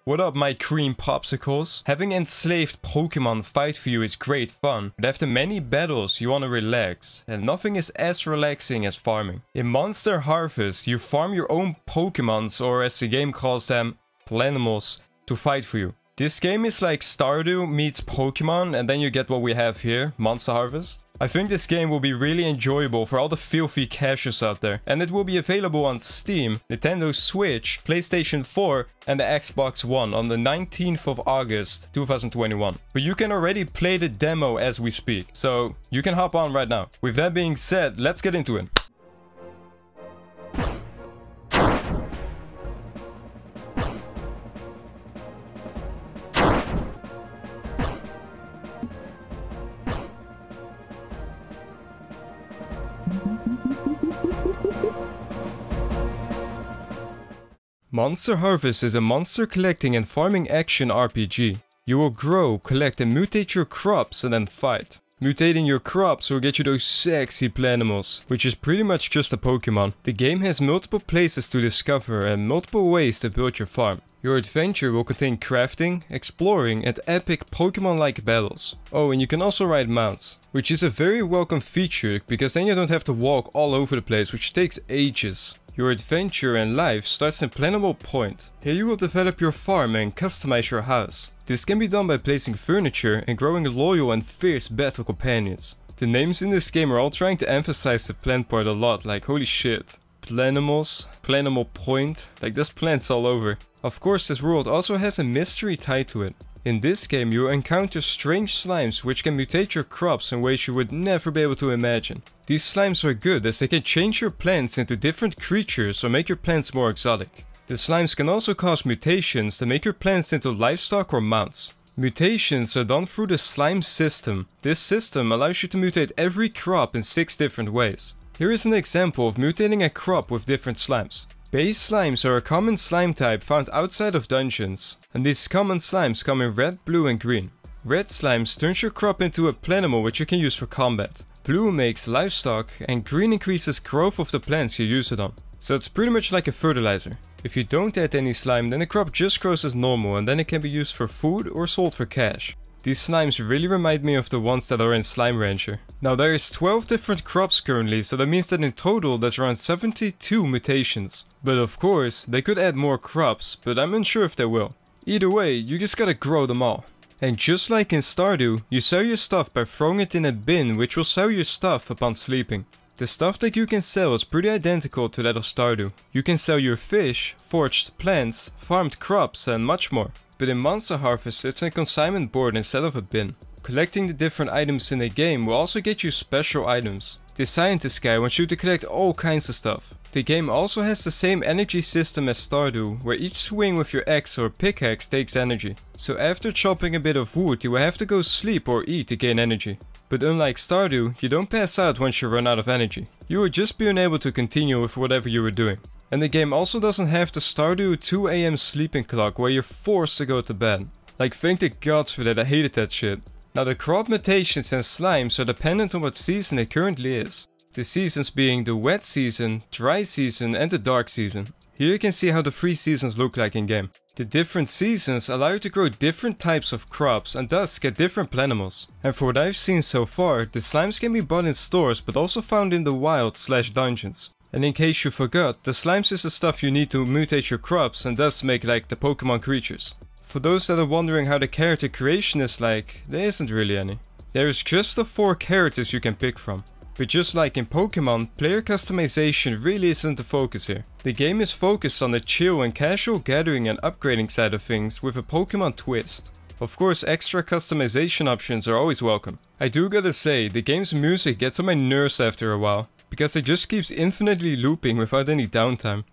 What up, my cream popsicles? Having enslaved Pokemon fight for you is great fun, but after many battles you wanna relax, and nothing is as relaxing as farming. In Monster Harvest, you farm your own Pokemons, or as the game calls them, planimals, to fight for you. This game is like Stardew meets Pokemon, and then you get what we have here, Monster Harvest. I think this game will be really enjoyable for all the filthy casuals out there, and it will be available on Steam, Nintendo Switch, PlayStation 4 and the Xbox One on the 19th of August 2021. But you can already play the demo as we speak, so you can hop on right now. With that being said, let's get into it. Monster Harvest is a monster collecting and farming action RPG. You will grow, collect and mutate your crops and then fight. Mutating your crops will get you those sexy planimals, which is pretty much just a Pokemon. The game has multiple places to discover and multiple ways to build your farm. Your adventure will contain crafting, exploring and epic Pokemon-like battles. Oh, and you can also ride mounts, which is a very welcome feature because then you don't have to walk all over the place, which takes ages. Your adventure and life starts in Planimal Point. Here you will develop your farm and customize your house. This can be done by placing furniture and growing loyal and fierce battle companions. The names in this game are all trying to emphasize the plant part a lot, like holy shit. Planimals, Planimal Point, like there's plants all over. Of course, this world also has a mystery tied to it. In this game you will encounter strange slimes which can mutate your crops in ways you would never be able to imagine. These slimes are good as they can change your plants into different creatures or make your plants more exotic. The slimes can also cause mutations that make your plants into livestock or mounts. Mutations are done through the slime system. This system allows you to mutate every crop in 6 different ways. Here is an example of mutating a crop with different slimes. Base slimes are a common slime type found outside of dungeons, and these common slimes come in red, blue and green. Red slimes turns your crop into a planimal which you can use for combat. Blue makes livestock and green increases growth of the plants you use it on. So it's pretty much like a fertilizer. If you don't add any slime, then the crop just grows as normal and then it can be used for food or sold for cash. These slimes really remind me of the ones that are in Slime Rancher. Now there is 12 different crops currently, so that means that in total there's around 72 mutations. But of course, they could add more crops, but I'm unsure if they will. Either way, you just gotta grow them all. And just like in Stardew, you sell your stuff by throwing it in a bin which will sell your stuff upon sleeping. The stuff that you can sell is pretty identical to that of Stardew. You can sell your fish, foraged plants, farmed crops and much more. But in Monster Harvest it's a consignment board instead of a bin. Collecting the different items in the game will also get you special items. This scientist guy wants you to collect all kinds of stuff. The game also has the same energy system as Stardew, where each swing with your axe or pickaxe takes energy. So after chopping a bit of wood you will have to go sleep or eat to gain energy. But unlike Stardew, you don't pass out once you run out of energy. You will just be unable to continue with whatever you were doing. And the game also doesn't have the Stardew 2 AM sleeping clock where you're forced to go to bed. Like, thank the gods for that, I hated that shit. Now the crop mutations and slimes are dependent on what season it currently is. The seasons being the wet season, dry season and the dark season. Here you can see how the 3 seasons look like in game. The different seasons allow you to grow different types of crops and thus get different planimals. And for what I've seen so far, the slimes can be bought in stores but also found in the wild/dungeons. And in case you forgot, the slimes is the stuff you need to mutate your crops and thus make like the Pokemon creatures. For those that are wondering how the character creation is like, there isn't really any. There is just the 4 characters you can pick from. But just like in Pokemon, player customization really isn't the focus here. The game is focused on the chill and casual gathering and upgrading side of things with a Pokemon twist. Of course, extra customization options are always welcome. I do gotta say, the game's music gets on my nerves after a while, because it just keeps infinitely looping without any downtime.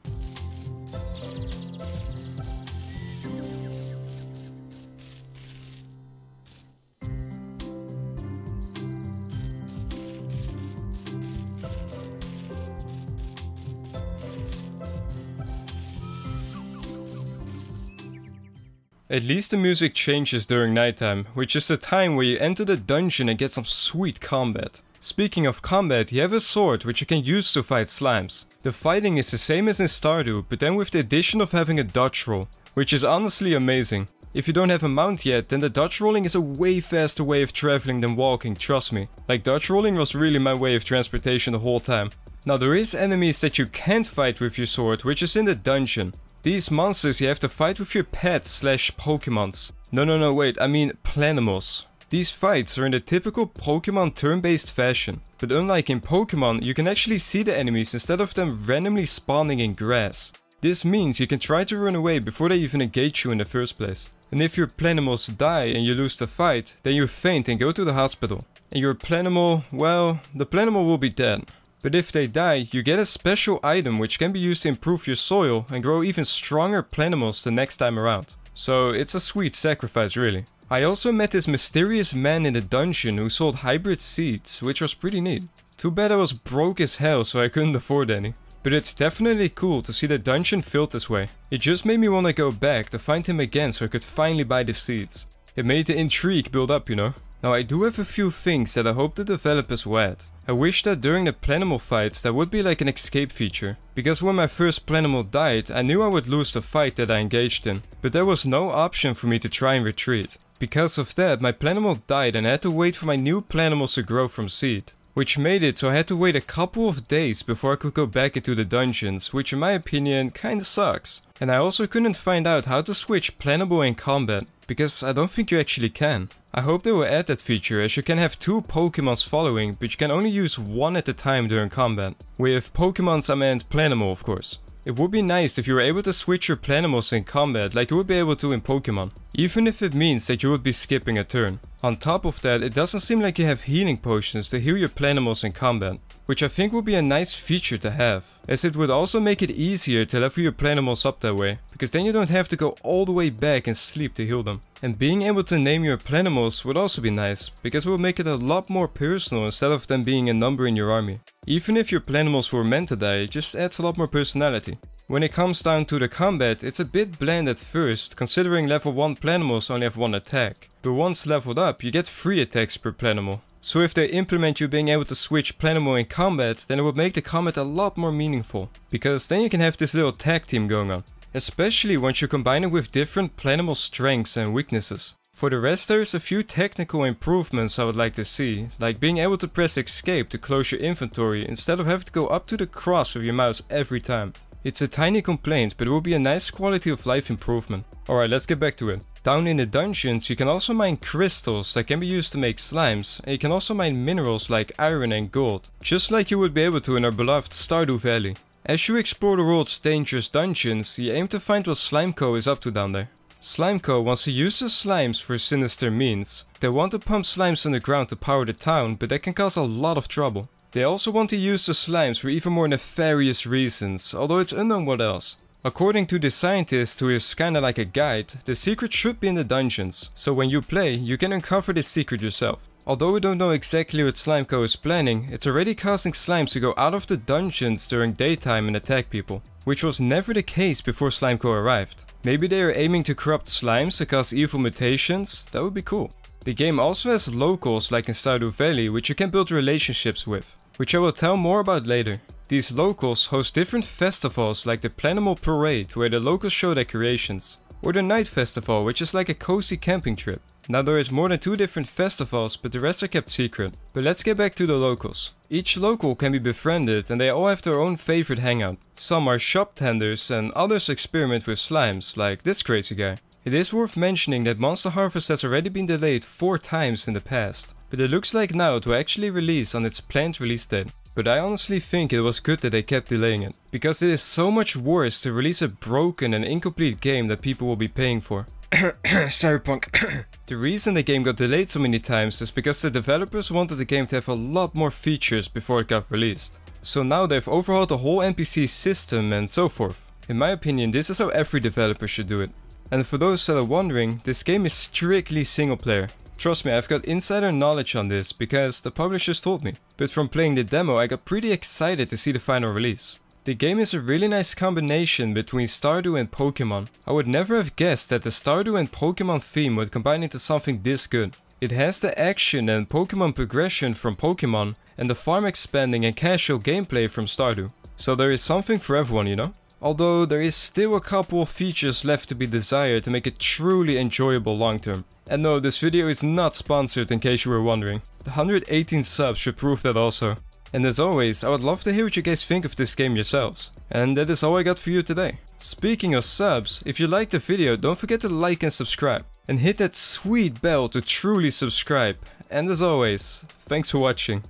At least the music changes during nighttime, which is the time where you enter the dungeon and get some sweet combat. Speaking of combat, you have a sword which you can use to fight slimes. The fighting is the same as in Stardew, but then with the addition of having a dodge roll. which is honestly amazing. If you don't have a mount yet, then the dodge rolling is a way faster way of traveling than walking, trust me. Like, dodge rolling was really my way of transportation the whole time. Now there is enemies that you can't fight with your sword, which is in the dungeon. These monsters you have to fight with your pets slash Pokemons. No, wait, I mean planimals. These fights are in the typical Pokemon turn-based fashion, but unlike in Pokemon, you can actually see the enemies instead of them randomly spawning in grass. This means you can try to run away before they even engage you in the first place. And if your planimals die and you lose the fight, then you faint and go to the hospital. And your planimal, well, the planimal will be dead. But if they die, you get a special item which can be used to improve your soil and grow even stronger planimals the next time around. So it's a sweet sacrifice really. I also met this mysterious man in the dungeon who sold hybrid seeds, which was pretty neat. Too bad I was broke as hell so I couldn't afford any. But it's definitely cool to see the dungeon filled this way. It just made me want to go back to find him again so I could finally buy the seeds. It made the intrigue build up, you know. Now I do have a few things that I hope the developers will add. I wish that during the planimal fights there would be like an escape feature. Because when my first planimal died, I knew I would lose the fight that I engaged in. But there was no option for me to try and retreat. Because of that, my planimal died and I had to wait for my new planimals to grow from seed. Which made it so I had to wait a couple of days before I could go back into the dungeons, which in my opinion kinda sucks. And I also couldn't find out how to switch planable in combat, because I don't think you actually can. I hope they will add that feature, as you can have 2 Pokemons following, but you can only use 1 at a time during combat. With Pokemons I meant planimal of course. It would be nice if you were able to switch your planimals in combat like you would be able to in Pokemon. Even if it means that you would be skipping a turn. On top of that, it doesn't seem like you have healing potions to heal your planimals in combat. Which I think would be a nice feature to have. As it would also make it easier to level your planimals up that way. Because then you don't have to go all the way back and sleep to heal them. And being able to name your planimals would also be nice. Because it will make it a lot more personal instead of them being a number in your army. Even if your planimals were meant to die, it just adds a lot more personality. When it comes down to the combat, it's a bit bland at first, considering level 1 planimals only have 1 attack. But once leveled up, you get 3 attacks per planimal. So if they implement you being able to switch planimal in combat, then it would make the combat a lot more meaningful. Because then you can have this little tag team going on. Especially once you combine it with different planimal strengths and weaknesses. For the rest, there's a few technical improvements I would like to see, like being able to press escape to close your inventory instead of having to go up to the cross with your mouse every time. It's a tiny complaint, but it will be a nice quality of life improvement. Alright, let's get back to it. Down in the dungeons, you can also mine crystals that can be used to make slimes, and you can also mine minerals like iron and gold, just like you would be able to in our beloved Stardew Valley. As you explore the world's dangerous dungeons, you aim to find what Slimeco is up to down there. Slimeco wants to use the slimes for sinister means. They want to pump slimes underground to power the town, but that can cause a lot of trouble. They also want to use the slimes for even more nefarious reasons, although it's unknown what else. According to the scientist, who is kinda like a guide, the secret should be in the dungeons, so when you play, you can uncover this secret yourself. Although we don't know exactly what Slimeco is planning, it's already causing slimes to go out of the dungeons during daytime and attack people, which was never the case before Slimeco arrived. Maybe they are aiming to corrupt slimes to cause evil mutations? That would be cool. The game also has locals like in Stardew Valley, which you can build relationships with, which I will tell more about later. These locals host different festivals like the Planimal Parade, where the locals show their creations, or the Night Festival, which is like a cozy camping trip. Now there is more than 2 different festivals, but the rest are kept secret. But let's get back to the locals. Each local can be befriended and they all have their own favorite hangout. Some are shop tenders and others experiment with slimes, like this crazy guy. It is worth mentioning that Monster Harvest has already been delayed 4 times in the past, but it looks like now it will actually release on its planned release date. But I honestly think it was good that they kept delaying it, because it is so much worse to release a broken and incomplete game that people will be paying for. Cyberpunk. The reason the game got delayed so many times is because the developers wanted the game to have a lot more features before it got released. So now they've overhauled the whole NPC system and so forth. In my opinion, this is how every developer should do it. And for those that are wondering, this game is strictly single player. Trust me, I've got insider knowledge on this because the publishers told me. But from playing the demo, I got pretty excited to see the final release. The game is a really nice combination between Stardew and Pokemon. I would never have guessed that the Stardew and Pokemon theme would combine into something this good. It has the action and Pokemon progression from Pokemon and the farm expanding and casual gameplay from Stardew. So there is something for everyone, you know? although there is still a couple of features left to be desired to make it truly enjoyable long term. And no, this video is not sponsored in case you were wondering. The 118 subs should prove that also. And as always, I would love to hear what you guys think of this game yourselves. And that is all I got for you today. Speaking of subs, if you liked the video, don't forget to like and subscribe. And hit that sweet bell to truly subscribe. And as always, thanks for watching.